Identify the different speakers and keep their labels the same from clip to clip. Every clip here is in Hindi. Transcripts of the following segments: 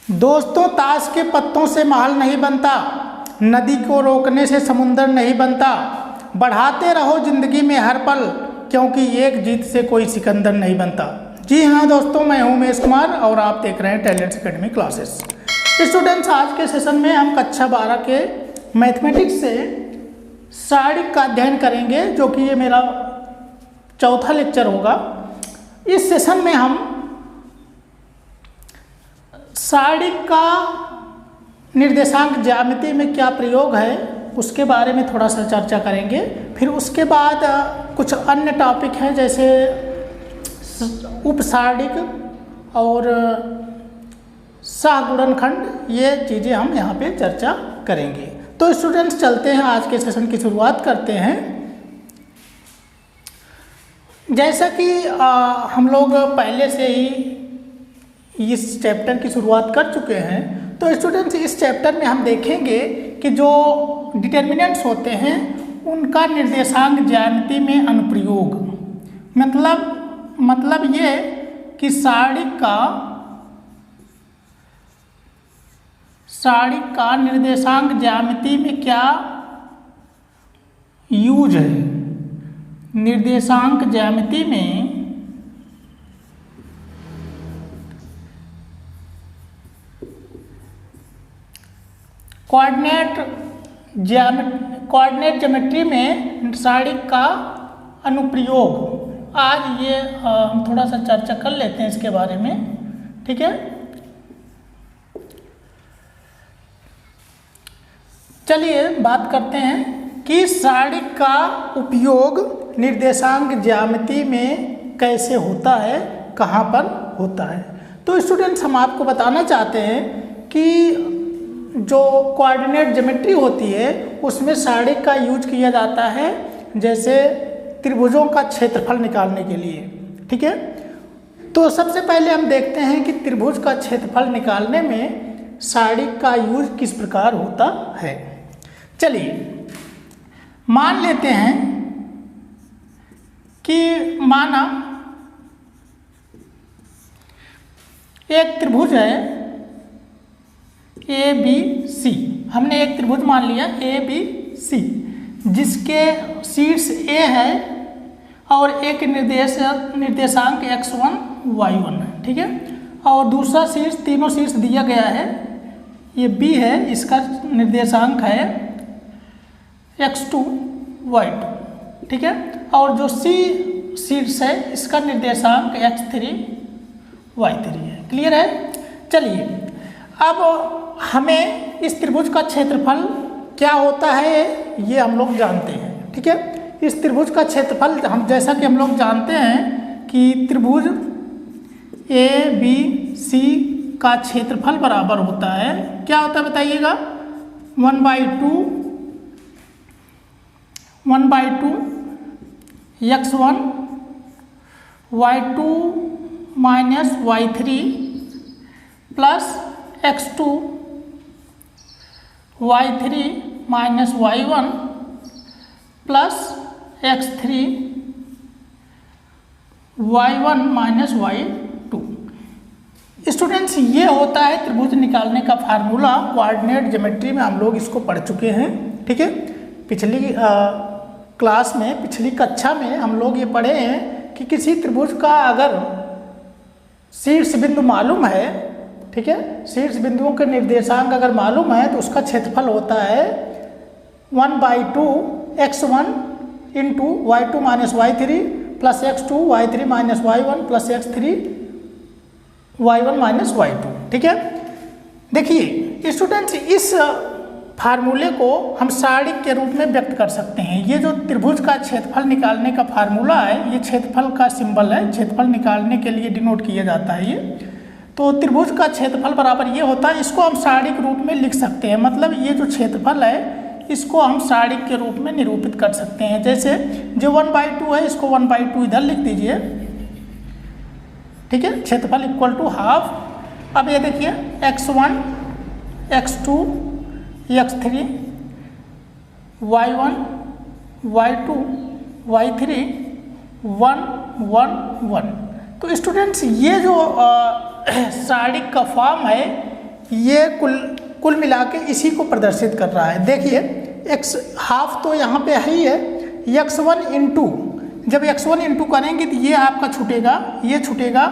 Speaker 1: दोस्तों, ताश के पत्तों से महल नहीं बनता, नदी को रोकने से समुंदर नहीं बनता। बढ़ाते रहो जिंदगी में हर पल, क्योंकि एक जीत से कोई सिकंदर नहीं बनता। जी हाँ दोस्तों, मैं हूँ उमेश कुमार और आप देख रहे हैं टैलेंट्स एकेडमी क्लासेस। स्टूडेंट्स, आज के सेशन में हम कक्षा 12 के मैथमेटिक्स से सारिक का अध्ययन करेंगे, जो कि ये मेरा चौथा लेक्चर होगा। इस सेशन में हम सारिक का निर्देशांक ज्यामिति में क्या प्रयोग है उसके बारे में थोड़ा सा चर्चा करेंगे। फिर उसके बाद कुछ अन्य टॉपिक हैं, जैसे उपसारिक और सहगुणनखंड, ये चीज़ें हम यहाँ पे चर्चा करेंगे। तो स्टूडेंट्स, चलते हैं, आज के सेशन की शुरुआत करते हैं। जैसा कि हम लोग पहले से ही इस चैप्टर की शुरुआत कर चुके हैं, तो स्टूडेंट्स इस चैप्टर में हम देखेंगे कि जो डिटर्मिनेंट्स होते हैं उनका निर्देशांक ज्यामिति में अनुप्रयोग। मतलब ये कि सारिक का निर्देशांक ज्यामिति में क्या यूज है। निर्देशांक ज्यामिति में कोऑर्डिनेट ज्योमेट्री में सारिक का अनुप्रयोग। आज ये हम थोड़ा सा चर्चा कर लेते हैं इसके बारे में, ठीक है। चलिए बात करते हैं कि सारिक का उपयोग निर्देशांक ज्यामिति में कैसे होता है, कहाँ पर होता है। तो स्टूडेंट्स, हम आपको बताना चाहते हैं कि जो कोऑर्डिनेट ज्योमेट्री होती है उसमें सारिक का यूज किया जाता है, जैसे त्रिभुजों का क्षेत्रफल निकालने के लिए, ठीक है। तो सबसे पहले हम देखते हैं कि त्रिभुज का क्षेत्रफल निकालने में सारिक का यूज किस प्रकार होता है। चलिए मान लेते हैं कि माना एक त्रिभुज है ए बी सी। हमने एक त्रिभुज मान लिया ए बी सी, जिसके शीर्ष ए है और एक निर्देशांक x1 y1 है, ठीक है। और दूसरा शीर्ष, तीनों शीर्ष दिया गया है। ये बी है, इसका निर्देशांक है x2 y2, ठीक है। और जो सी शीर्ष है इसका निर्देशांक x3 y3 है। क्लियर है। चलिए, अब हमें इस त्रिभुज का क्षेत्रफल क्या होता है ये हम लोग जानते हैं, ठीक है। इस त्रिभुज का क्षेत्रफल जैसा कि हम लोग जानते हैं कि त्रिभुज ए बी सी का क्षेत्रफल बराबर होता है, क्या होता है बताइएगा, 1/2 x1 y2 minus y3 plus x2 y3 minus y1 plus x3 y1 minus y2। Students, ये होता है त्रिभुज निकालने का फार्मूला। कोऑर्डिनेट ज्योमेट्री में हम लोग इसको पढ़ चुके हैं, ठीक है। पिछली क्लास में, पिछली कक्षा में हम लोग ये पढ़े हैं कि किसी त्रिभुज का अगर शीर्ष बिंदु मालूम है, ठीक है, शीर्ष बिंदुओं के निर्देशांक अगर मालूम है तो उसका क्षेत्रफल होता है 1/2 x1 into y2 minus y3 plus x2 y3 minus y1 plus x3 y1 minus y2, ठीक है। देखिए स्टूडेंट्स, इस फार्मूले को हम सारिक के रूप में व्यक्त कर सकते हैं। ये जो त्रिभुज का क्षेत्रफल निकालने का फार्मूला है, ये क्षेत्रफल का सिंबल है, क्षेत्रफल निकालने के लिए डिनोट किया जाता है ये। तो त्रिभुज का क्षेत्रफल बराबर ये होता है, इसको हम सारिक रूप में लिख सकते हैं। मतलब ये जो क्षेत्रफल है इसको हम सारिक के रूप में निरूपित कर सकते हैं। जैसे जो 1/2 है, इसको 1/2 इधर लिख दीजिए, ठीक है। क्षेत्रफल इक्वल टू हाफ। अब ये देखिए x1 x2 x3 y1 y2 y3 1 1 1। तो स्टूडेंट्स, ये जो सारिक का फॉर्म है ये कुल मिला के इसी को प्रदर्शित कर रहा है। देखिए x हाफ तो यहाँ पे है ही है, x1 इंटू, जब x1 इंटू करेंगे तो ये आपका छूटेगा, ये छूटेगा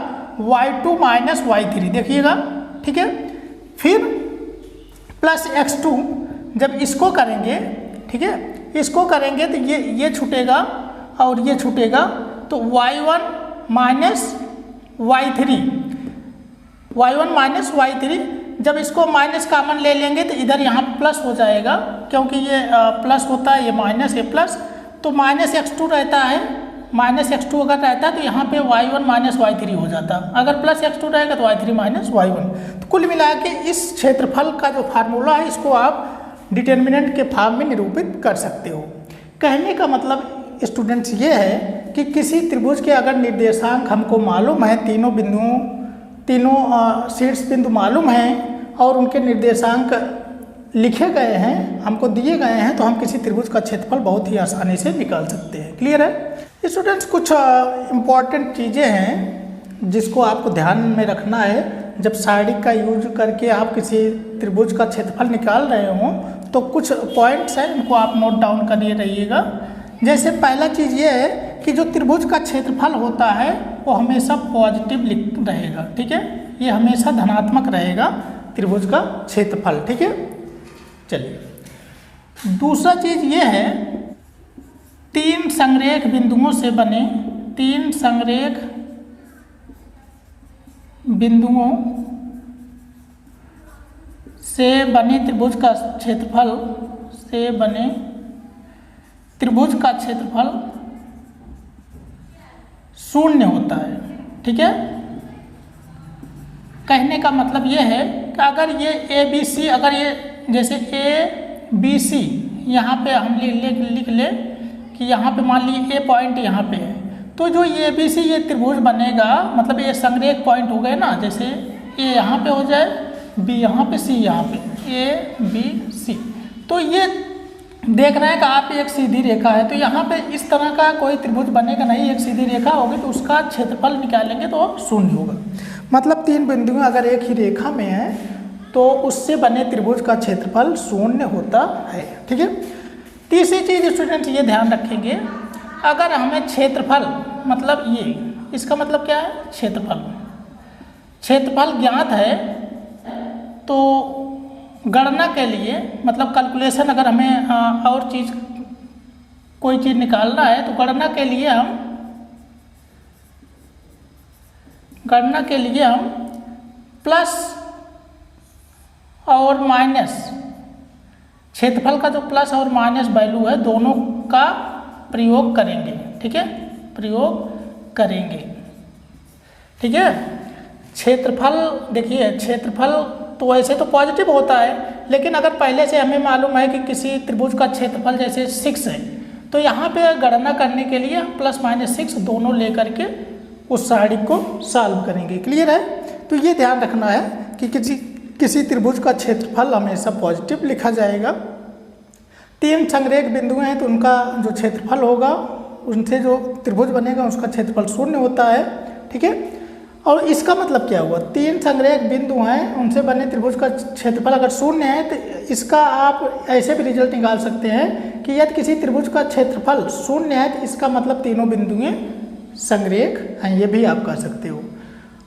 Speaker 1: y2 माइनस y3, देखिएगा, ठीक है। फिर प्लस x2, जब इसको करेंगे, ठीक है, इसको करेंगे तो ये छूटेगा और ये छूटेगा, तो y1 माइनस y3, जब इसको माइनस कामन ले लेंगे तो इधर यहाँ प्लस हो जाएगा, क्योंकि ये प्लस होता है, ये माइनस, ये प्लस, तो माइनस x2 रहता है, माइनस x2 अगर रहता है तो यहाँ पे y1 माइनस y3 हो जाता, अगर प्लस x2 रहेगा तो y3 माइनस y1। तो कुल मिला के इस क्षेत्रफल का जो फार्मूला है इसको आप डिटर्मिनेंट के फॉर्म में निरूपित कर सकते हो। कहने का मतलब स्टूडेंट्स ये है कि किसी त्रिभुज के अगर निर्देशांक हमको मालूम है, तीनों शीर्ष बिंदु मालूम हैं और उनके निर्देशांक लिखे गए हैं, हमको दिए गए हैं, तो हम किसी त्रिभुज का क्षेत्रफल बहुत ही आसानी से निकाल सकते हैं। क्लियर है स्टूडेंट्स? कुछ इम्पॉर्टेंट चीज़ें हैं जिसको आपको ध्यान में रखना है जब सारणी का यूज करके आप किसी त्रिभुज का क्षेत्रफल निकाल रहे हो, तो कुछ पॉइंट्स हैं, इनको आप नोट डाउन करिए रहिएगा। जैसे पहला चीज़ ये है कि जो त्रिभुज का क्षेत्रफल होता है वो हमेशा पॉजिटिव रहेगा, ठीक है, ये हमेशा धनात्मक रहेगा त्रिभुज का क्षेत्रफल, ठीक है। चलिए दूसरा चीज़ ये है, तीन संरेख बिंदुओं से बने त्रिभुज का क्षेत्रफल शून्य होता है, ठीक है। कहने का मतलब ये है कि अगर ये ABC, अगर ये जैसे ABC यहाँ पे हम लिख ले कि यहाँ पे मान लीजिए A पॉइंट यहाँ पे है, तो जो ये ABC ये त्रिभुज बनेगा, मतलब ये संरेख पॉइंट हो गए ना, जैसे A यहाँ पे हो जाए, B यहाँ पे, C यहाँ पे, ABC, तो ये देख रहे हैं कि आप एक सीधी रेखा है, तो यहाँ पे इस तरह का कोई त्रिभुज बनेगा नहीं, एक सीधी रेखा होगी तो उसका क्षेत्रफल निकालेंगे तो शून्य होगा। मतलब तीन बिंदु अगर एक ही रेखा में है तो उससे बने त्रिभुज का क्षेत्रफल शून्य होता है, ठीक है। तीसरी चीज़ स्टूडेंट्स ये ध्यान रखेंगे, अगर हमें क्षेत्रफल, मतलब ये, इसका मतलब क्या है, क्षेत्रफल ज्ञात है, तो गणना के लिए, मतलब कैलकुलेशन, अगर हमें और चीज़ कोई चीज़ निकालना है तो गणना के लिए हम प्लस और माइनस, क्षेत्रफल का जो प्लस और माइनस वैल्यू है दोनों का प्रयोग करेंगे, ठीक है, प्रयोग करेंगे, ठीक है। क्षेत्रफल देखिए, क्षेत्रफल तो वैसे तो पॉजिटिव होता है, लेकिन अगर पहले से हमें मालूम है कि किसी त्रिभुज का क्षेत्रफल जैसे 6 है, तो यहाँ पे गणना करने के लिए हम प्लस माइनस 6 दोनों लेकर के उस सारणी को सॉल्व करेंगे। क्लियर है? तो ये ध्यान रखना है कि किसी त्रिभुज का क्षेत्रफल हमेशा पॉजिटिव लिखा जाएगा। तीन संरेख बिंदु हैं तो उनका जो क्षेत्रफल होगा, उनसे जो त्रिभुज बनेगा उसका क्षेत्रफल शून्य होता है, ठीक है। और इसका मतलब क्या हुआ, तीन संरेख बिंदु हैं, उनसे बने त्रिभुज का क्षेत्रफल अगर शून्य है तो इसका आप ऐसे भी रिजल्ट निकाल सकते हैं कि यदि किसी त्रिभुज का क्षेत्रफल शून्य है तो इसका मतलब तीनों बिंदुएं संरेख हैं, ये भी आप कह सकते हो।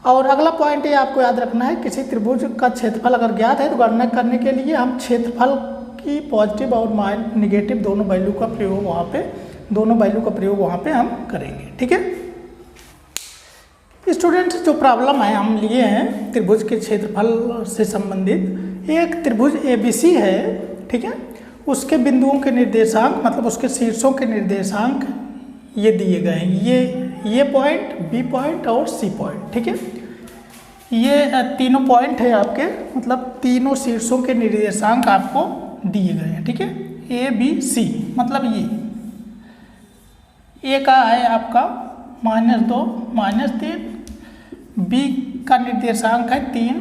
Speaker 1: और अगला पॉइंट ये आपको याद रखना है, किसी त्रिभुज का क्षेत्रफल अगर ज्ञात है तो गणना करने के लिए हम क्षेत्रफल की पॉजिटिव और नेगेटिव दोनों वैल्यू का प्रयोग वहाँ पे हम करेंगे, ठीक है। स्टूडेंट्स, जो प्रॉब्लम है हम लिए हैं त्रिभुज के क्षेत्रफल से संबंधित, एक त्रिभुज ABC है, ठीक है, उसके बिंदुओं के निर्देशांक, मतलब उसके शीर्षों के निर्देशांक ये दिए गए हैं, ये पॉइंट, B पॉइंट और C पॉइंट, ठीक है। ये तीनों पॉइंट है आपके, मतलब तीनों शीर्षों के निर्देशांक आपको दिए गए हैं, ठीक है। ABC मतलब ये का है आपका -2, -3, B का निर्देशांक है 3,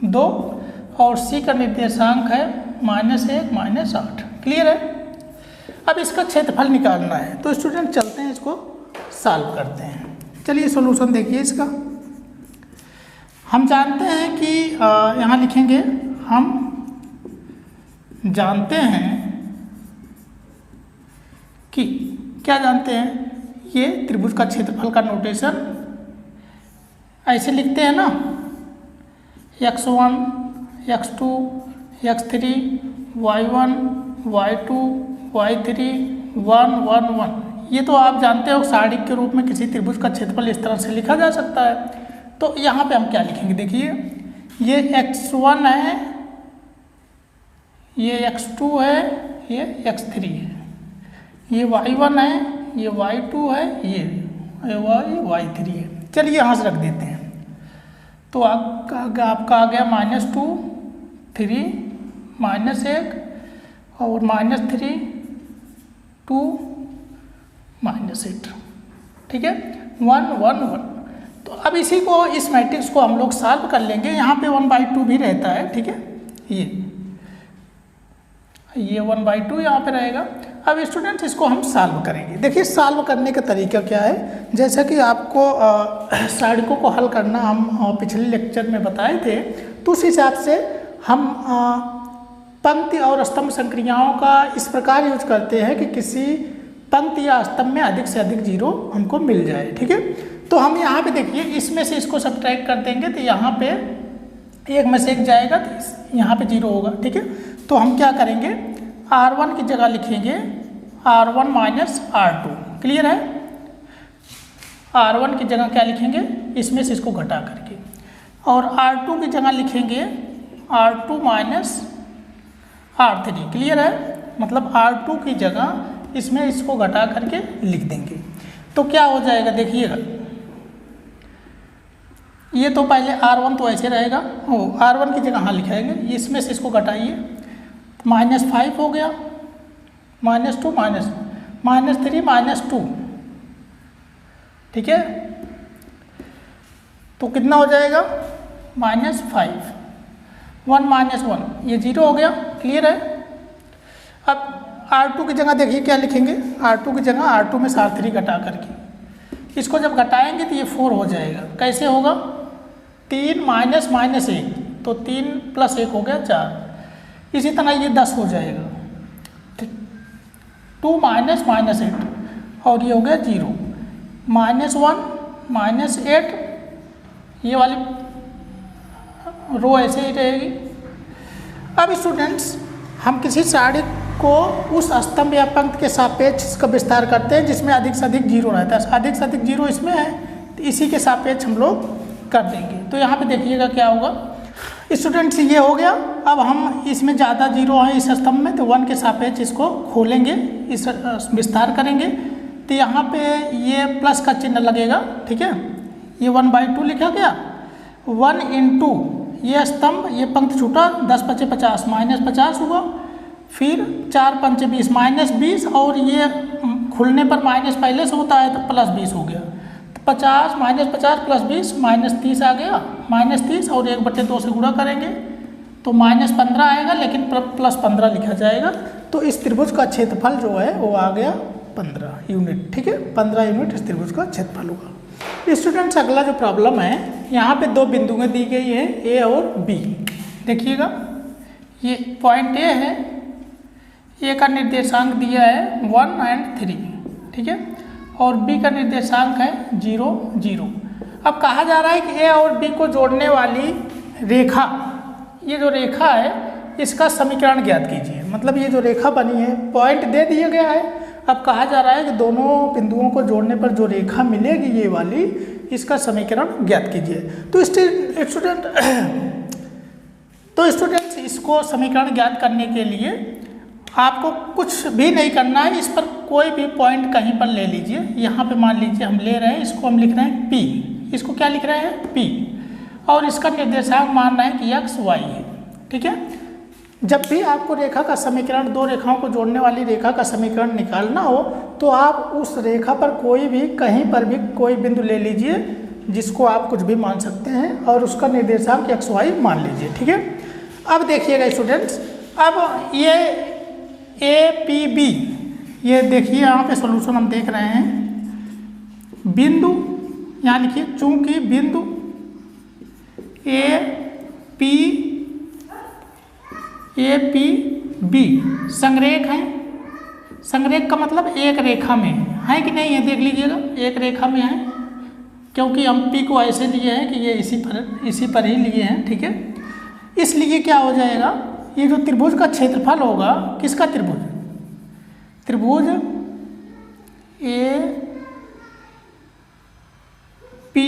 Speaker 1: 2 और C का निर्देशांक है -1, -8। क्लियर है? अब इसका क्षेत्रफल निकालना है, तो स्टूडेंट चलते हैं इसको सॉल्व करते हैं। चलिए सॉल्यूशन देखिए इसका। हम जानते हैं कि यहाँ लिखेंगे, हम जानते हैं कि, क्या जानते हैं, ये त्रिभुज का क्षेत्रफल का नोटेशन ऐसे लिखते हैं ना, x1 x2 x3 y1 y2 y3 1 1 1। ये तो आप जानते हो सारणिक के रूप में किसी त्रिभुज का क्षेत्रफल इस तरह से लिखा जा सकता है। तो यहाँ पे हम क्या लिखेंगे, देखिए ये x1 है, ये x2 है, ये x3 है, ये y1 है, ये y2 है, ये y3 है। चलिए यहाँ से रख देते हैं। तो आपका आ गया -2 3 -1 और -3 2 -8, ठीक है, 1 1 1। तो अब इसी को, इस मैट्रिक्स को हम लोग सॉल्व कर लेंगे। यहाँ पे 1/2 भी रहता है, ठीक है, ये 1/2 यहाँ पे रहेगा। अब स्टूडेंट्स इसको हम सॉल्व करेंगे। देखिए सॉल्व करने का तरीका क्या है, जैसा कि आपको सारणिकों को हल करना हम पिछले लेक्चर में बताए थे, तो उस हिसाब से हम पंक्ति और स्तंभ संक्रियाओं का इस प्रकार यूज करते हैं कि किसी पंक्ति या स्तंभ में अधिक से अधिक जीरो हमको मिल जाए, ठीक है। तो हम यहाँ पे देखिए, इसमें से इसको सब्ट्रैक्ट कर देंगे तो यहाँ पे एक में से एक जाएगा तो यहाँ पे 0 होगा, ठीक है। तो हम क्या करेंगे, R1 की जगह लिखेंगे R1 माइनस R2, क्लियर है। R1 की जगह क्या लिखेंगे, इसमें से इसको घटा करके, और R2 की जगह लिखेंगे R2 माइनस R3, क्लियर है। मतलब R2 की जगह इसमें इसको घटा करके लिख देंगे। तो क्या हो जाएगा, देखिएगा, ये तो पहले R1 तो ऐसे रहेगा, R1 की जगह हाँ लिखाएंगे, इसमें से इसको घटाइए, -5 हो गया, -2 -3 -2, ठीक है। तो कितना हो जाएगा, -5 1 -1, ये 0 हो गया, क्लियर है। अब R2 की जगह देखिए क्या लिखेंगे, R2 की जगह R2 में से R3 घटा करके, इसको जब घटाएंगे तो ये 4 हो जाएगा। कैसे होगा, 3 -1, तो 3 + 1 हो गया 4। इसी तरह ये 10 हो जाएगा, 2 -8 और ये हो गया 0, -1 -8, ये वाली रो ऐसे ही रहेगी। अब स्टूडेंट्स हम किसी सारणी को उस स्तंभ या पंक्ति के सापेक्ष इसका विस्तार करते हैं जिसमें अधिक से अधिक 0 रहता है। अधिक से अधिक 0 इसमें है, तो इसी के सापेक्ष हम लोग कर देंगे। तो यहाँ पे देखिएगा क्या होगा स्टूडेंट्स, ये हो गया। अब हम इसमें ज़्यादा 0 है इस स्तंभ में, तो 1 के सापेक्ष इसको खोलेंगे, इस विस्तार करेंगे, तो यहाँ पे ये प्लस का चिन्ह लगेगा, ठीक है। ये 1/2 लिखा गया, 1 × ये स्तंभ, ये पंक्ति छूटा, 10 × 5 = 50, -50 हुआ, फिर 4 × 5 = 20, -20, और ये खुलने पर माइनस पहले से होता है तो +20 हो गया, तो 50 -50 + 20 -30 आ गया, -30 और 1/2 से गुणा करेंगे तो -15 आएगा, लेकिन +15 लिखा जाएगा। तो इस त्रिभुज का क्षेत्रफल जो है वो आ गया 15 यूनिट, ठीक है, 15 यूनिट इस त्रिभुज का क्षेत्रफल होगा। स्टूडेंट्स अगला जो प्रॉब्लम है, यहाँ पे 2 बिंदुएं दी गई है A और B। देखिएगा ये पॉइंट A है, A का निर्देशांक दिया है 1 और 3, ठीक है, और B का निर्देशांक है 0 0। अब कहा जा रहा है कि A और B को जोड़ने वाली रेखा, ये जो रेखा है इसका समीकरण ज्ञात कीजिए। मतलब ये जो रेखा बनी है, पॉइंट दे दिया गया है, अब कहा जा रहा है कि दोनों बिंदुओं को जोड़ने पर जो रेखा मिलेगी ये वाली, इसका समीकरण ज्ञात कीजिए। तो स्टूडेंट्स इसको समीकरण ज्ञात करने के लिए आपको कुछ भी नहीं करना है, इस पर कोई भी पॉइंट कहीं पर ले लीजिए। यहाँ पे मान लीजिए हम ले रहे हैं, इसको हम लिख रहे हैं P, इसको क्या लिख रहे हैं P, और इसका निर्देशांक मान रहे हैं कि x y है, ठीक है। जब भी आपको रेखा का समीकरण, 2 रेखाओं को जोड़ने वाली रेखा का समीकरण निकालना हो, तो आप उस रेखा पर कोई भी, कहीं पर भी कोई बिंदु ले लीजिए जिसको आप कुछ भी मान सकते हैं, और उसका निर्देशांक x y मान लीजिए, ठीक है। अब देखिएगा स्टूडेंट्स, अब ये A P B, ये देखिए यहाँ पे सॉल्यूशन हम देख रहे हैं। बिंदु यहाँ लिखिए, चूंकि बिंदु ए पी बी संरेख हैं। संरेख का मतलब एक रेखा में है कि नहीं है, देख लीजिएगा एक रेखा में है, क्योंकि हम पी को ऐसे लिए हैं कि ये इसी पर ही लिए हैं, ठीक है। इसलिए क्या हो जाएगा, ये जो त्रिभुज का क्षेत्रफल होगा, किसका त्रिभुज, त्रिभुज ए पी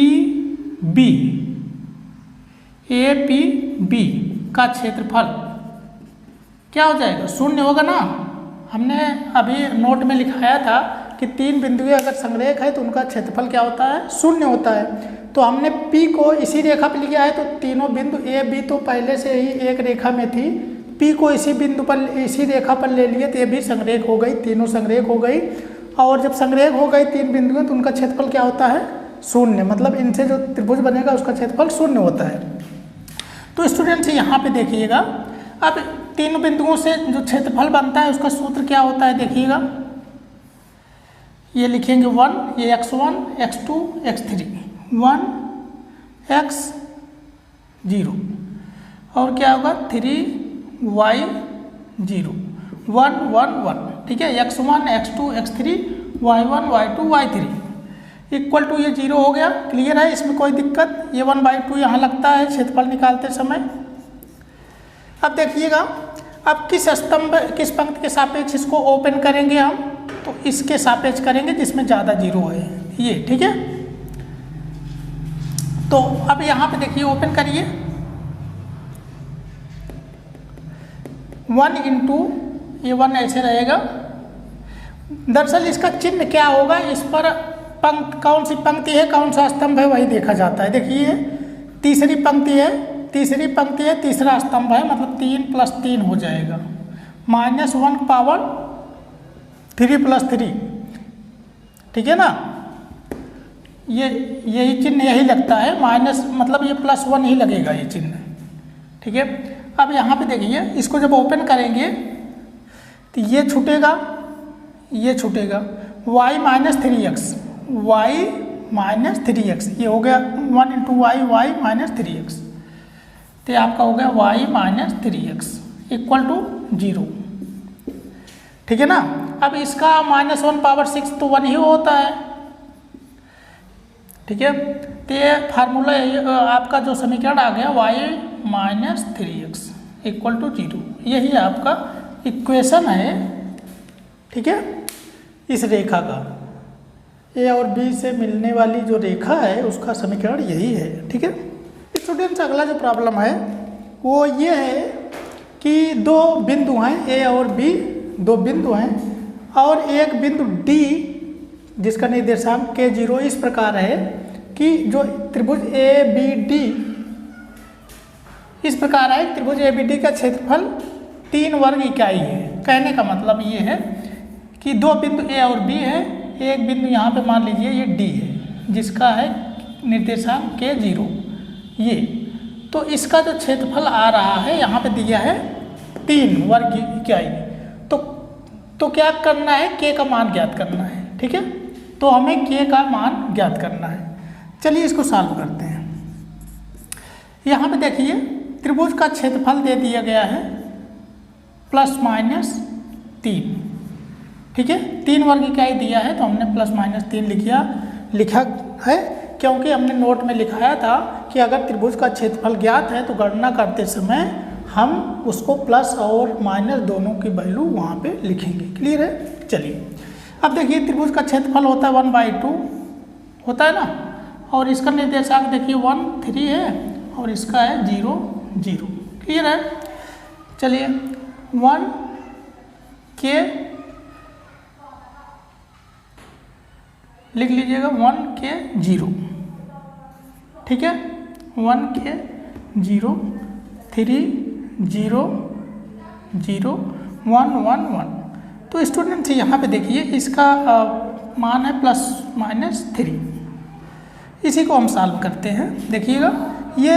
Speaker 1: बी का क्षेत्रफल क्या हो जाएगा, शून्य होगा ना। हमने अभी नोट में लिखाया था कि तीन बिंदुएं अगर संरेख है तो उनका क्षेत्रफल क्या होता है, शून्य होता है। तो हमने P को इसी रेखा पर लिया है, तो तीनों बिंदु A B तो पहले से ही एक रेखा में थी, P को इसी बिंदु पर इसी रेखा पर ले लिए तो ये भी संरेख हो गई, तीनों संरेख हो गई। और जब संरेख हो गई तीन बिंदुएं तो उनका क्षेत्रफल क्या होता है, शून्य, मतलब इनसे जो त्रिभुज बनेगा उसका क्षेत्रफल शून्य होता है। तो स्टूडेंट्स यहाँ पे देखिएगा, अब तीन बिंदुओं से जो क्षेत्रफल बनता है उसका सूत्र क्या होता है, देखिएगा ये लिखेंगे 1, ये x1 x2 x3, 1 x 0 और क्या होगा 3y 0 1 1 1, ठीक है। x1 x2 x3 y1 y2 y3 equal to ये 0 हो गया, क्लियर है, इसमें कोई दिक्कत, ये 1/2 यहाँ लगता है क्षेत्रफल निकालते समय। अब देखिएगा, अब किस पंक्ति के सापेक्ष इसको ओपन करेंगे हम, तो इसके सापेक्ष करेंगे जिसमें ज़्यादा 0 है, ये ठीक है। तो अब यहाँ पे देखिए ओपन करिए, 1 इंटू ये 1 ऐसे रहेगा। दरअसल इसका चिन्ह क्या होगा, इस पर कौन सी पंक्ति है, कौन सा स्तंभ है वही देखा जाता है। देखिए तीसरी पंक्ति है, तीसरा स्तंभ है, मतलब 3 + 3 हो जाएगा, -1 पावर 3 + 3, ठीक है ना। यही चिन्ह यही लगता है, माइनस मतलब ये +1 ही लगेगा ये चिन्ह, ठीक है। अब यहाँ पे देखिए, इसको जब ओपन करेंगे तो ये छूटेगा, ये छूटेगा, y - 3x, ये हो गया 1 × y - 3x, तो आपका हो गया y - 3x = 0, ठीक है ना। अब इसका -1 पावर 6 तो 1 ही होता है, ठीक है। तो ये फार्मूला आपका जो समीकरण आ गया y - 3x = 0, यही आपका इक्वेशन है, ठीक है, इस रेखा का। ए और बी से मिलने वाली जो रेखा है उसका समीकरण यही है, ठीक है। स्टूडेंट्स अगला जो प्रॉब्लम है वो ये है कि दो बिंदु हैं, ए और बी, दो बिंदु हैं, और एक बिंदु डी जिसका निर्देशांक K0 इस प्रकार है कि जो त्रिभुज ABD इस प्रकार है, त्रिभुज ABD का क्षेत्रफल 3 वर्ग इकाई है। कहने का मतलब ये है कि दो बिंदु A और B है, एक बिंदु यहाँ पे मान लीजिए ये D है जिसका है निर्देशांक K0 ये, तो इसका जो क्षेत्रफल आ रहा है यहाँ पे दिया है 3 वर्ग इकाई। तो क्या करना है, K का मान ज्ञात करना है, ठीक है। तो हमें K का मान ज्ञात करना है। चलिए इसको सॉल्व करते हैं। यहाँ पे देखिए त्रिभुज का क्षेत्रफल दे दिया गया है ±3, ठीक है। 3 वर्ग इकाई दिया है तो हमने ±3 लिखा है, क्योंकि हमने नोट में लिखाया था कि अगर त्रिभुज का क्षेत्रफल ज्ञात है तो गणना करते समय हम उसको प्लस और माइनस दोनों की वैल्यू वहाँ पे लिखेंगे, क्लियर है। चलिए अब देखिए त्रिभुज का क्षेत्रफल होता है 1/2 होता है ना, और इसका निर्देशांक देखिए 1 3 है और इसका है 0 0, क्लियर है। चलिए 1 K लिख लीजिएगा, 1 K 0, ठीक है, 1 K 0 3 0 0 1 1 1। तो स्टूडेंट्स यहाँ पे देखिए इसका मान है ±3, इसी को हम सॉल्व करते हैं। देखिएगा ये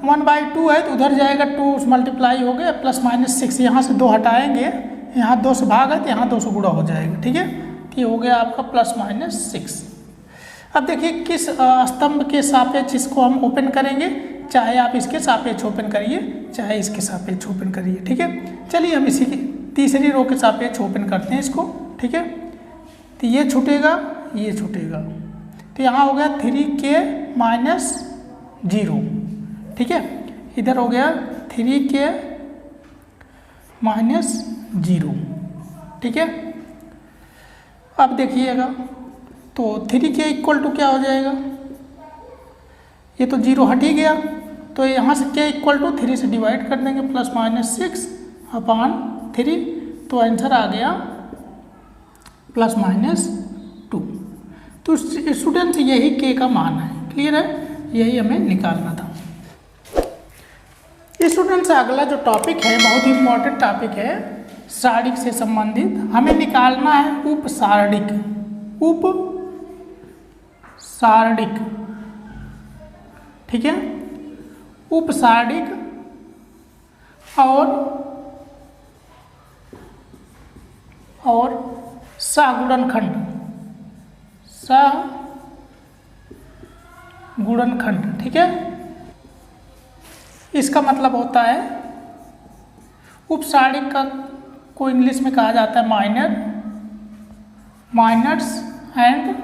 Speaker 1: 1/2 है तो उधर जाएगा 2 मल्टीप्लाई हो गया, ±6, यहाँ से 2 हटाएंगे, यहाँ 2 से भाग है तो यहाँ 2 से गुणा हो जाएगा, ठीक है। ये हो गया आपका ±6। अब देखिए किस स्तंभ के सापेक्ष इसको हम ओपन करेंगे, चाहे आप इसके सापेक्ष ओपन करिए, चाहे इसके सापेक्ष ओपन करिए। ठीक है, चलिए हम इसी की तीसरी रो के सापेक्ष ओपन करते हैं इसको। ठीक है, तो ये छूटेगा, ये छूटेगा, तो यहाँ हो गया 3k माइनस 0। ठीक है, इधर हो गया 3k माइनस 0। ठीक है, अब देखिएगा तो 3k इक्वल टू क्या हो जाएगा, ये तो 0 हट ही गया, तो यहाँ से k इक्वल टू 3 से डिवाइड कर देंगे, प्लस माइनस 6/3, तो आंसर आ गया प्लस माइनस 2। तो स्टूडेंट्स यही k का मान है। क्लियर है, यही हमें निकालना था। स्टूडेंट्स अगला जो टॉपिक है बहुत ही इम्पोर्टेंट टॉपिक है, सारणिक से संबंधित हमें निकालना है उपसारणिक। उपसारणिक, ठीक है, उपसारणिक और सहगुणनखंड। सहगुणनखंड, ठीक है, इसका मतलब होता है उपसारणिक का को इंग्लिश में कहा जाता है माइनर्स एंड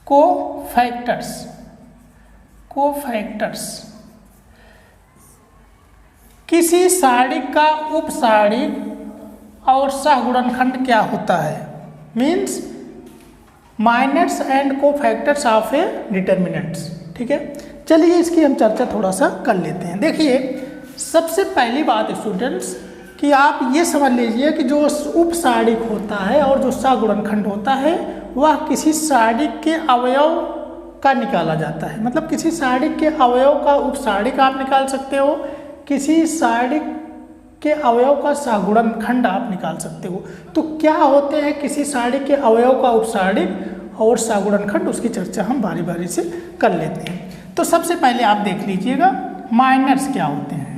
Speaker 1: कोफैक्टर्स। किसी सारणिक का उपसारणिक और सहगुणनखंड क्या होता है, means minors and cofactors of a determinants. ठीक है, चलिए इसकी हम चर्चा थोड़ा सा कर लेते हैं। देखिए, सबसे पहली बात स्टूडेंट्स कि आप ये समझ लीजिए कि जो उपसारणिक होता है और जो सहगुणनखंड होता है वह किसी सारणिक के अवयव का निकाला जाता है। मतलब किसी सारणिक के अवयव का उपसारणिक आप निकाल सकते हो, किसी सारणिक के अवयव का सहगुणनखंड आप निकाल सकते हो। तो क्या होते हैं किसी सारणिक के अवयव का उपसारणिक और सहगुणनखंड, उसकी चर्चा हम बारी बारी से कर लेते हैं। तो सबसे पहले आप देख लीजिएगा माइनर्स क्या होते हैं।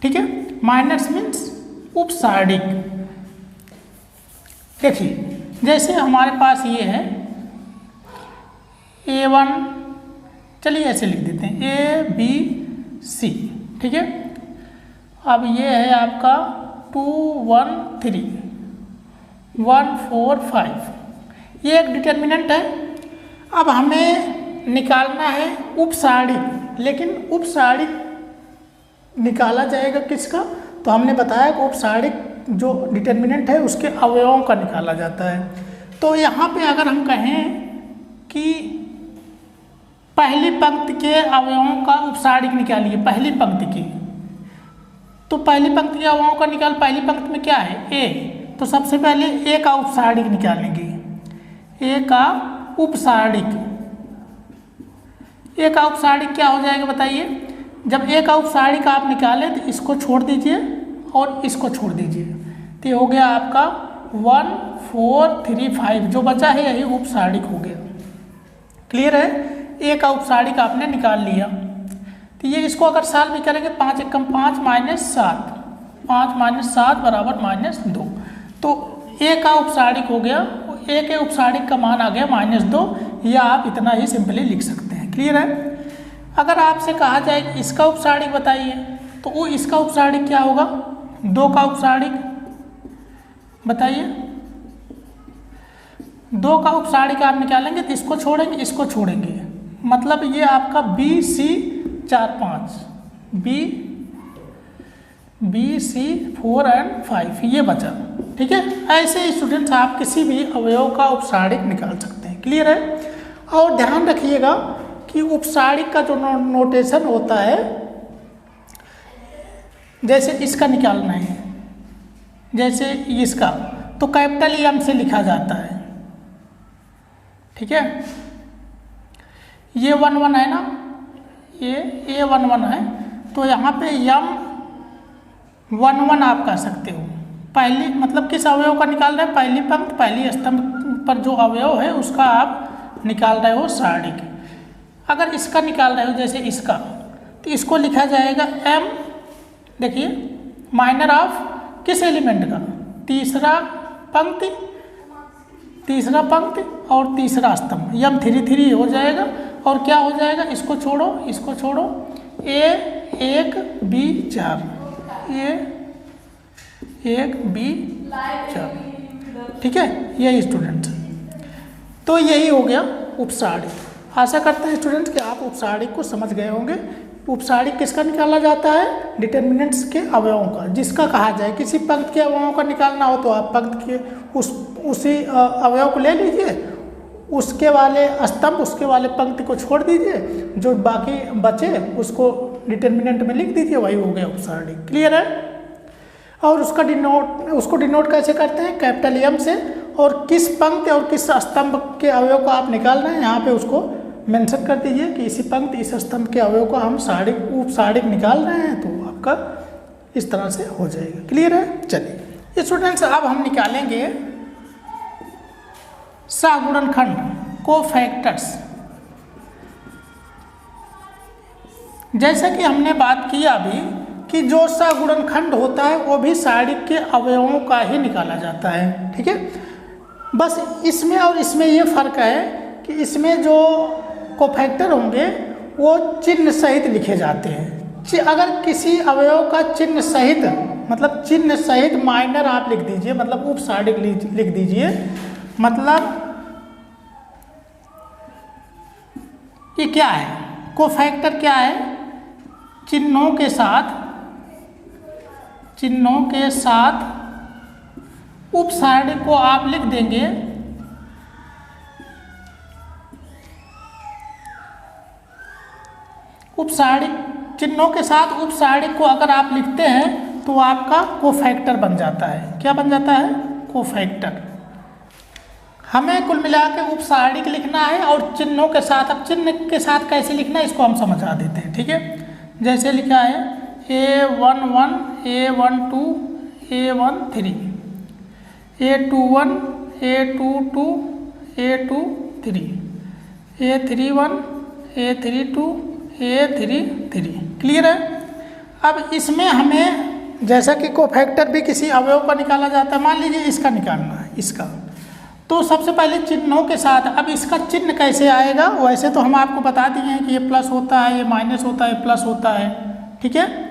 Speaker 1: ठीक है, माइनर्स मीन्स उपसारणिक। देखिए, जैसे हमारे पास ये है A1, चलिए ऐसे लिख देते हैं ABC। ठीक है, अब ये है आपका 2 1 3 1 4 5, ये एक डिटर्मिनेंट है। अब हमें निकालना है उपसारणिक, लेकिन उपसारणिक निकाला जाएगा किसका, तो हमने बताया कि उपसारणिक जो डिटर्मिनेंट है उसके अवयवों का निकाला जाता है। तो यहाँ पे अगर हम कहें कि पहली पंक्ति के अवयवों का उपसारणिक निकालिए, पहली पंक्ति की, तो पहली पंक्ति के अवयवों का निकाल, पहली पंक्ति में क्या है A, तो सबसे पहले A का उपसारणिक निकालेंगे। A का उपसारणिक, A का उपसारणिक क्या हो जाएगा बताइए। जब A का उपसारणिक आप निकालें तो इसको छोड़ दीजिए और इसको छोड़ दीजिए, तो ये हो गया आपका 1 4 3 5, जो बचा है यही उपसारणिक हो गया। क्लियर है, A का उपसारणिक आपने निकाल लिया। तो ये इसको अगर सॉल्व भी करेंगे 5 एकम 5 माइनस 7, 5 माइनस 7 बराबर -2, तो A का उपसारणिक हो गया, A के उपसारणिक का मान आ गया -2, या आप इतना ही सिंपली लिख सकते हैं। क्लियर है। अगर आपसे कहा जाए कि इसका उपसारणिक बताइए, तो वो इसका उपसारणिक क्या होगा, 2 का उपसारणिक बताइए। 2 का उपसारणिक आप निकालेंगे तो इसको छोड़ेंगे, इसको छोड़ेंगे, मतलब ये आपका BC 4 5, BC 4 और 5 ये बचा। ठीक है, ऐसे स्टूडेंट्स आप किसी भी अवयव का उपसारणिक निकाल सकते हैं। क्लियर है। और ध्यान रखिएगा कि उपसारणिक का जो नोटेशन होता है, जैसे इसका निकालना है, जैसे इसका, तो कैपिटल M से लिखा जाता है। ठीक है, ये 1 1 है ना, ये A 1 1 है, तो यहाँ पे M 1 1 आप कह सकते हो। पहली मतलब किस अवयव का निकाल रहे हैं, पहली पंक्ति पहली स्तंभ पर जो अवयव है उसका आप निकाल रहे हो सारणिक। अगर इसका निकाल रहे हो जैसे इसका, तो इसको लिखा जाएगा M, देखिए माइनर ऑफ किस एलिमेंट का, तीसरा पंक्ति और तीसरा स्तंभ, M 3 3 हो जाएगा और क्या हो जाएगा, इसको छोड़ो, इसको छोड़ो, A 1 B 4, A 1 B 4, ठीक है। यही स्टूडेंट, तो यही हो गया उपसारिक। आशा करते हैं स्टूडेंट्स कि आप उपसारिक को समझ गए होंगे। उपसारिक किसका निकाला जाता है, डिटर्मिनेंट्स के अवयवों का, जिसका कहा जाए किसी पंक्ति के अवयवों का निकालना हो तो आप पंक्ति के उसी अवयव को ले लीजिए, उसके वाले स्तंभ उसके वाले पंक्ति को छोड़ दीजिए, जो बाकी बचे उसको डिटर्मिनेंट में लिख दीजिए, वही हो गया उपसारिक। क्लियर है। और उसको डिनोट कैसे करते हैं, कैपिटल एम से, और किस पंक्ति और किस स्तंभ के अवयव को आप निकाल रहे हैं यहाँ पे उसको मेंशन कर दीजिए कि इसी पंक्ति इस स्तंभ के अवयव को हम उपसारिक निकाल रहे हैं, तो आपका इस तरह से हो जाएगा। क्लियर है। चलिए स्टूडेंट्स, अब हम निकालेंगे सहगुणनखंड, कोफैक्टर्स। जैसा कि हमने बात किया अभी कि जो सहगुणनखंड होता है वो भी सारिक के अवयवों का ही निकाला जाता है, ठीक है। बस इसमें और इसमें ये फर्क है कि इसमें जो कोफैक्टर होंगे वो चिन्ह सहित लिखे जाते हैं। अगर किसी अवयव का चिन्ह सहित, मतलब चिन्ह सहित माइनर आप लिख दीजिए, मतलब उपसारिक लिख दीजिए, मतलब ये क्या है, कोफैक्टर क्या है, चिन्हों के साथ उपसारिक को आप लिख देंगे उपसारिक, चिन्हों के साथ उपसारिक को अगर आप लिखते हैं तो आपका कोफैक्टर बन जाता है। क्या बन जाता है, कोफैक्टर। हमें कुल मिला के उपसारिक लिखना है और चिन्हों के साथ, अब चिन्ह के साथ कैसे लिखना है इसको हम समझा देते हैं, ठीक है। जैसे लिखा है A11 A12 A13, A21 A22 A23, A31 A32 A33। Clear है। अब इसमें हमें जैसा कि कोफैक्टर भी किसी अवयव का निकाला जाता है, मान लीजिए इसका निकालना है, इसका, तो सबसे पहले चिन्हों के साथ, अब इसका चिन्ह कैसे आएगा, वैसे तो हम आपको बता दिए हैं कि ये प्लस होता है, ये माइनस होता है, प्लस होता है, ठीक है।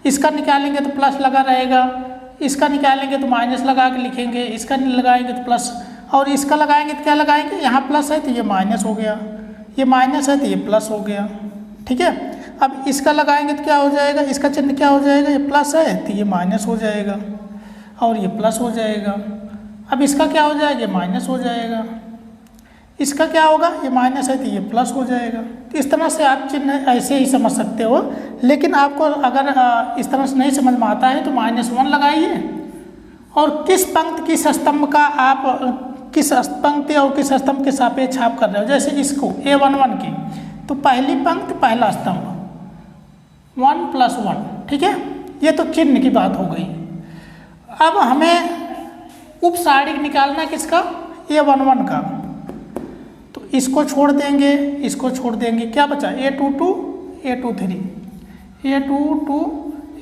Speaker 1: इसका निकालेंगे तो प्लस लगा रहेगा, इसका निकालेंगे तो माइनस लगा के लिखेंगे, इसका लगाएंगे तो प्लस, और इसका लगाएंगे तो क्या लगाएंगे, यहाँ प्लस है तो ये माइनस हो गया, ये माइनस है तो ये प्लस हो गया, ठीक है। अब इसका लगाएंगे तो क्या हो जाएगा, इसका चिन्ह क्या हो जाएगा, ये प्लस है तो ये माइनस हो जाएगा, और ये प्लस हो जाएगा। अब इसका क्या हो जाएगा, ये माइनस हो जाएगा, इसका क्या होगा, ये माइनस है तो ये प्लस हो जाएगा। तो इस तरह से आप चिन्ह ऐसे ही समझ सकते हो, लेकिन आपको अगर इस तरह से नहीं समझ में आता है तो -1 लगाइए, और किस पंक्ति किस स्तंभ का आप किस पंक्ति और किस स्तंभ के सापेक्ष आप कर रहे हो। जैसे इसको A11 की, तो पहली पंक्ति पहला स्तंभ 1 + 1, ठीक है। ये तो चिन्ह की बात हो गई। अब हमें उपसारिक निकालना किसका, A11 का, तो इसको छोड़ देंगे, इसको छोड़ देंगे, क्या बचा, A22 A23 A22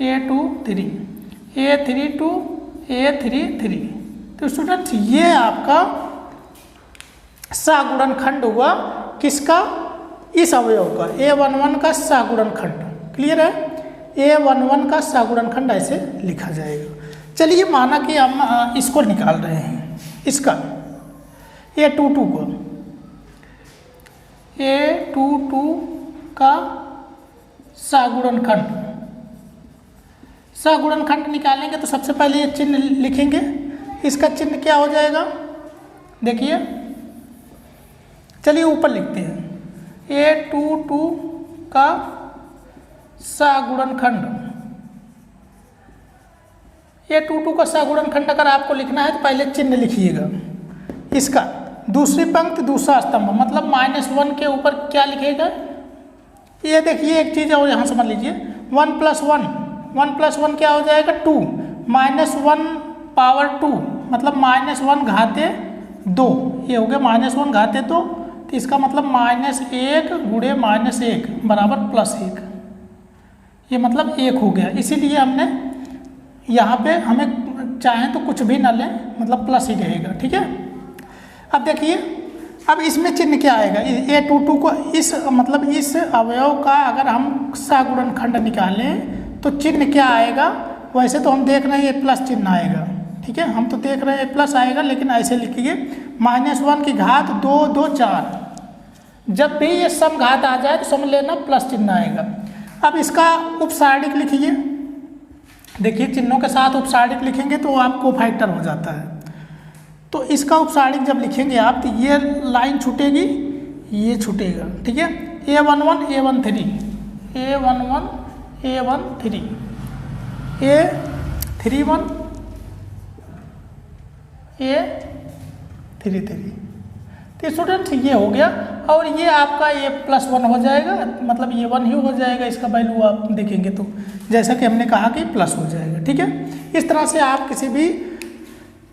Speaker 1: A23 A32 A33। तो स्टूडेंट्स ये आपका सहगुणनखंड हुआ किसका, इस अवयव का, A11 का सहगुणनखंड। क्लियर है। A11 का सहगुणनखंड ऐसे लिखा जाएगा। चलिए माना कि हम इसको निकाल रहे हैं, इसका A22 को, A22 का सहगुणनखंड, सहगुणनखंड निकालेंगे तो सबसे पहले ये चिन्ह लिखेंगे। इसका चिन्ह क्या हो जाएगा, देखिए, चलिए ऊपर लिखते हैं, A22 का सहगुणनखंड। A22 का सहगुणनखंड अगर आपको लिखना है तो पहले चिन्ह लिखिएगा इसका, दूसरी पंक्ति दूसरा स्तंभ, मतलब -1 के ऊपर क्या लिखेगा, ये देखिए एक चीज़ और यहाँ समझ लीजिए, 1 + 1 1 + 1 क्या हो जाएगा, 2, -1 पावर 2, मतलब -1 घाते 2, ये हो गया -1 घाते 2, तो इसका मतलब -1 गुणे -1 बराबर +1, ये मतलब 1 हो गया। इसीलिए हमने यहाँ पे, हमें चाहें तो कुछ भी ना लें, मतलब प्लस ही रहेगा, ठीक है। अब देखिए अब इसमें चिन्ह क्या आएगा, A22 को इस मतलब इस अवयव का अगर हम सगुणनखंड निकालें तो चिन्ह क्या आएगा, वैसे तो हम देख रहे हैं ये प्लस चिन्ह आएगा, ठीक है, हम तो देख रहे हैं प्लस आएगा, लेकिन ऐसे लिखिए -1 की घात 2 2 4। जब भी ये सम घात आ जाए तो समझ लेना प्लस चिन्ह आएगा। अब इसका उपसारणिक लिखिए, देखिए चिन्हों के साथ उपसारणिक लिखेंगे तो आपको फैक्टर हो जाता है। तो इसका उपसारणिक जब लिखेंगे आप तो ये लाइन छूटेगी, ये छूटेगा, ठीक है। A11 A13 A11 A13 A31 A33। तो स्टूडेंट्स ये हो गया, और ये आपका A+1 हो जाएगा, मतलब ये 1 ही हो जाएगा, इसका वैल्यू आप देखेंगे तो जैसा कि हमने कहा कि प्लस हो जाएगा, ठीक है। इस तरह से आप किसी भी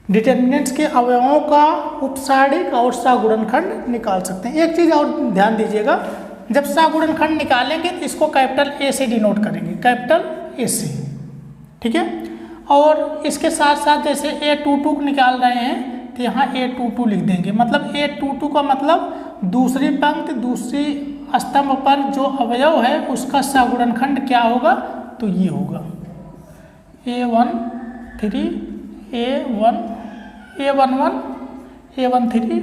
Speaker 1: डिटर्मिनेंट्स के अवयवों का उपसारणिक और सगुणनखंड निकाल सकते हैं। एक चीज़ और ध्यान दीजिएगा, जब सगुणनखंड निकालेंगे तो इसको कैपिटल A से डिनोट करेंगे, कैपिटल A से, ठीक है। और इसके साथ साथ जैसे A22 निकाल रहे हैं तो यहाँ A22 लिख देंगे, मतलब A22 का मतलब दूसरी पंक्ति दूसरी स्तंभ पर जो अवयव है उसका सगुणनखंड क्या होगा, तो ये होगा A13 A1 A11 A13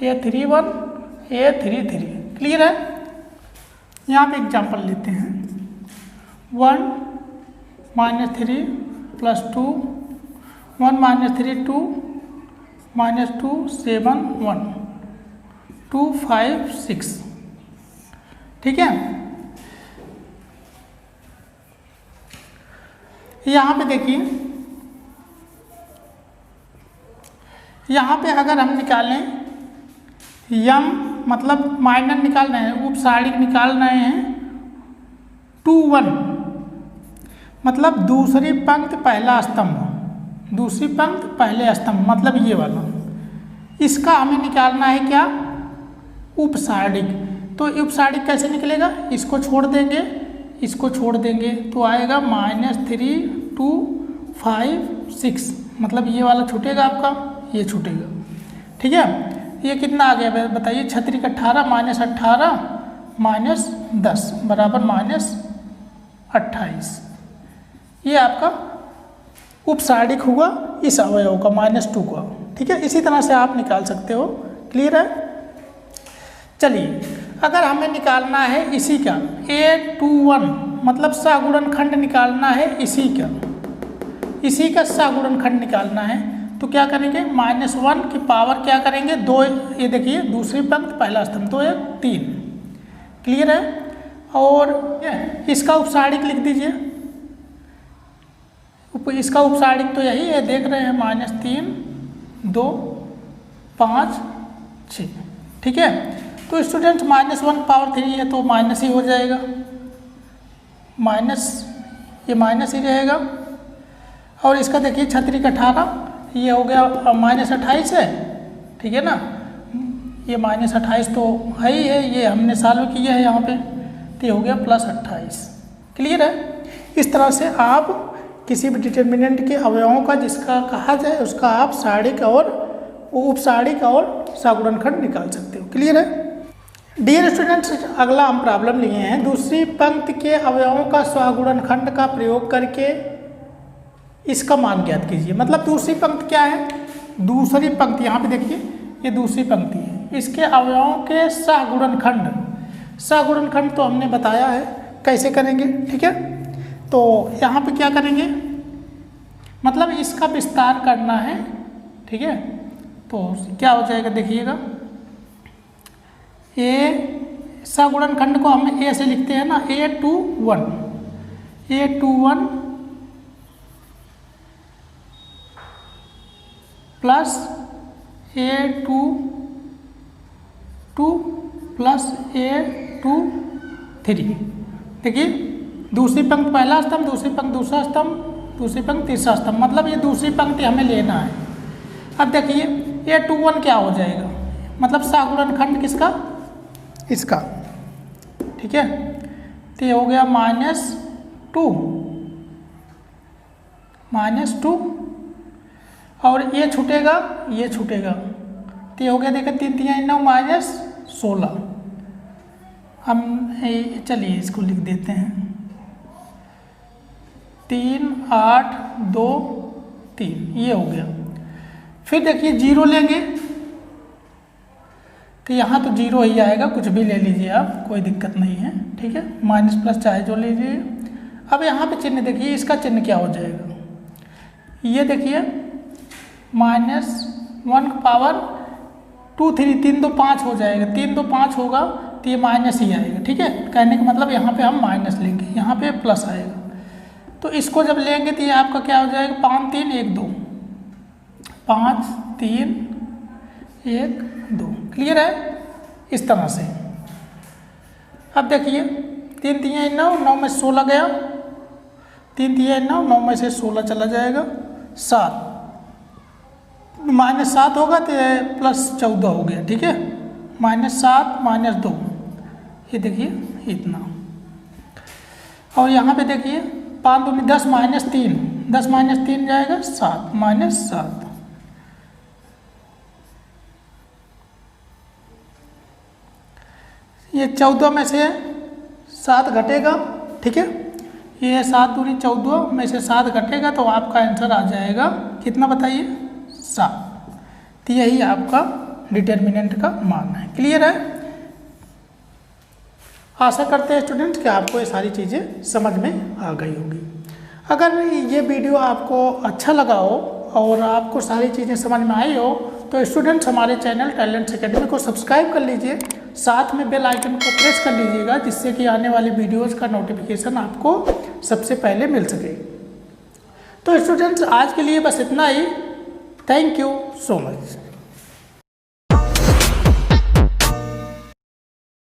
Speaker 1: A31 A33। Clear है। यहाँ पे एग्जाम्पल लेते हैं, 1 -3 + 2 1 -3 2 -2 7 1 2 5 6, ठीक है। यहाँ पे देखिए, यहाँ पे अगर हम निकालें यम मतलब माइनर निकाल रहे हैं, उपसारणिक निकाल रहे हैं 2 1, मतलब दूसरी पंक्ति पहला स्तंभ, दूसरी पंक्ति पहले स्तंभ, मतलब ये वाला, इसका हमें निकालना है क्या, उपसारणिक। तो उपसारणिक कैसे निकलेगा, इसको छोड़ देंगे, इसको छोड़ देंगे तो आएगा -3 2 5 6, मतलब ये वाला छूटेगा आपका, ये छूटेगा, ठीक है। ये कितना आ गया बताइए, 36 18 -18 -10 बराबर -28। ये आपका उपसारणिक हुआ इस अवयव का -2 का, ठीक है। इसी तरह से आप निकाल सकते हो। क्लियर है। चलिए, अगर हमें निकालना है इसी का A21, मतलब सगुणनखंड निकालना है इसी का सगुणनखंड निकालना है, तो क्या करेंगे, -1 की पावर क्या करेंगे 2, ये देखिए दूसरी पंक्ति पहला स्तंभ, 2 1 3। क्लियर है। और इसका उपसारणिक लिख दीजिए, इसका उपसारणिक तो यही है, देख रहे हैं, -3 2 5 6, ठीक है। तो स्टूडेंट्स -1 पावर 3 है तो माइनस ही हो जाएगा, ये माइनस ही रहेगा। और इसका देखिए 36 18, ये हो गया -28 है, ठीक है ना, ये -28 तो है ही है, ये हमने सॉल्व किया है यहाँ पे, तो ये हो गया +28। क्लियर है। इस तरह से आप किसी भी डिटर्मिनेंट के अवयवों का जिसका कहा जाए उसका आप सारणिक और उपसारणिक और सगुणनखंड निकाल सकते हो। क्लियर है। डियर स्टूडेंट्स, अगला हम प्रॉब्लम लिए हैं, दूसरी पंक्ति के अवयवों का सगुणनखंड का प्रयोग करके इसका मान ज्ञात कीजिए। मतलब दूसरी पंक्ति क्या है, दूसरी पंक्ति यहाँ पे देखिए, ये दूसरी पंक्ति है, इसके अवयवों के सगुणनखंड तो हमने बताया है कैसे करेंगे, ठीक है। तो यहाँ पे क्या करेंगे, मतलब इसका विस्तार करना है, ठीक है। तो क्या हो जाएगा देखिएगा, ए सगुणनखंड को हम ए से लिखते हैं ना, A21 plus A22 plus A23। देखिए दूसरी पंक्ति पहला स्तंभ, दूसरी पंक्ति दूसरा स्तंभ, दूसरी पंक्ति तीसरा स्तंभ, मतलब ये दूसरी पंक्ति हमें लेना है। अब देखिए A21 क्या हो जाएगा, मतलब सगुणनखंड किसका, इसका, ठीक है। तो ये हो गया -2 और ये छूटेगा, तो ये हो गया, देखिए 3 3 9 माइनस 16। हम चलिए इसको लिख देते हैं 3 8 2 3, ये हो गया। फिर देखिए 0 लेंगे तो यहाँ तो 0 ही आएगा, कुछ भी ले लीजिए आप, कोई दिक्कत नहीं है, ठीक है। माइनस प्लस चाहे जो लीजिए। अब यहाँ पे चिन्ह देखिए, इसका चिन्ह क्या हो जाएगा, ये देखिए -1 पावर 2 3 3 2 5 हो जाएगा, 3 2 5 होगा तो ये माइनस ही आएगा, ठीक है। कहने का मतलब यहाँ पे हम माइनस लेंगे, यहाँ पे प्लस आएगा। तो इसको जब लेंगे तो ये आपका क्या हो जाएगा, 5 3 1 2, 5 3 1 2, क्लियर है। इस तरह से अब देखिए 3 3 9, 9 में 16 गया, 3 3 9, 9 में से 16 चला जाएगा, 7 -7 होगा तो +14 हो गया, ठीक है। -7 -2, ये देखिए इतना। और यहाँ पे देखिए 5 दूनी 10 -3, 10 -3 जाएगा 7, -7। ये 14 में से 7 घटेगा, ठीक है। ये 7 दूनी 14 में से 7 घटेगा तो आपका आंसर आ जाएगा कितना बताइए, 7। तो यही आपका डिटर्मिनेंट का मान है, क्लियर है। आशा करते हैं स्टूडेंट्स कि आपको ये सारी चीज़ें समझ में आ गई होगी। अगर ये वीडियो आपको अच्छा लगा हो और आपको सारी चीज़ें समझ में आई हो तो स्टूडेंट्स हमारे चैनल टैलेंट्स एकेडमी को सब्सक्राइब कर लीजिए, साथ में बेल आइकन को प्रेस कर लीजिएगा, जिससे कि आने वाली वीडियोस का नोटिफिकेशन आपको सबसे पहले मिल सके। तो स्टूडेंट्स आज के लिए बस इतना ही। Thank you so much.